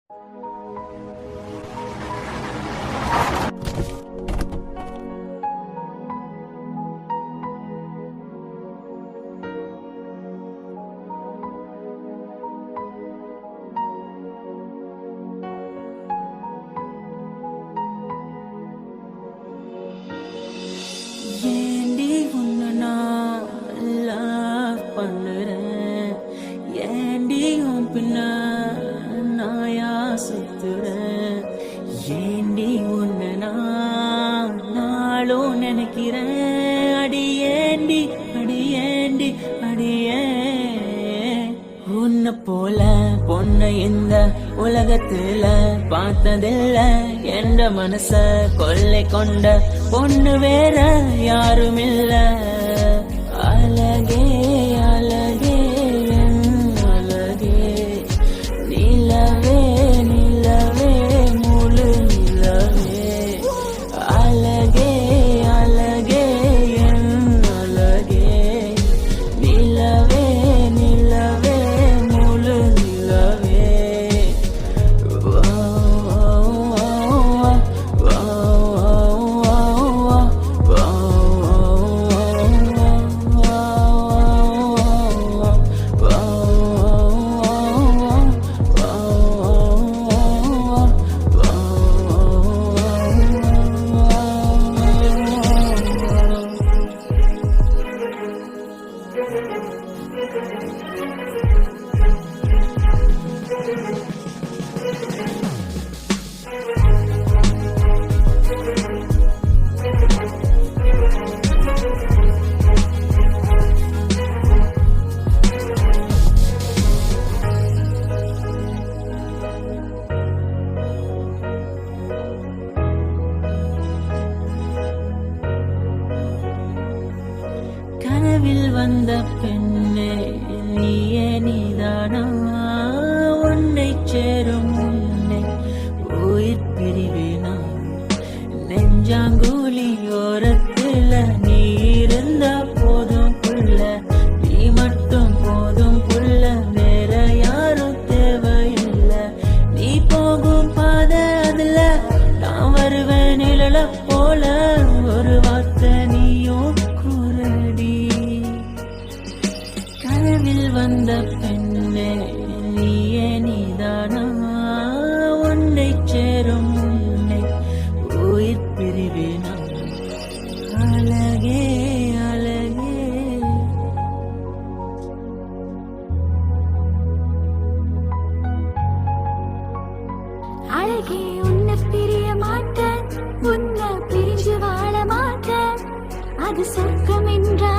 ஏண்டி உன்னை நான் love பண்ணுறேன், ஏண்டி உன் பின்ன நாயா சுத்துறேன், ஏண்டி உன்னை நான் நாளும் நினைக்கிறேன், அடியேண்டி அடியேண்டி அடியே. உன்னை போல பொண்ணை இந்த உலகத்துல பார்த்ததில்ல, என்ற மனச கொள்ளை கொண்ட பொண்ணு வேற யாரும் இல்ல. அழகே அழகே என் அழகே, நிலவே நிலவே முழு நிலவே, அழகே அழகே என் அழகே, நிலவே நிலவே முழு நிலவே. கனவில் வந்த பெண்ணே நீயே நீதானா, உன்னை சேரும் உன்னை உயிர் பிரிவேனா, நெஞ்சாங்குழி ஓரத்துல நீ இருந்தா போதும் புள்ள, நீ மட்டும் போதும் புள்ள, வேற யாரும் தேவையில்லை. நீ போகும் பாதை அதுல நான் வருவேன் நிழல போல, ஒரு வார்த்தை நீயும் கூறடி. கனவில் வந்த பெண்ணே நீயே நீதானா, உன்னை சேரும் உன்னை உயிர் பிரிவேனா, அழகே அழகே. அழகே உன்னை பிரிய மாட்டேன், உன்னை பிரிஞ்சு வாழ மாட்டேன், அது சொர்க்கம் என்றால்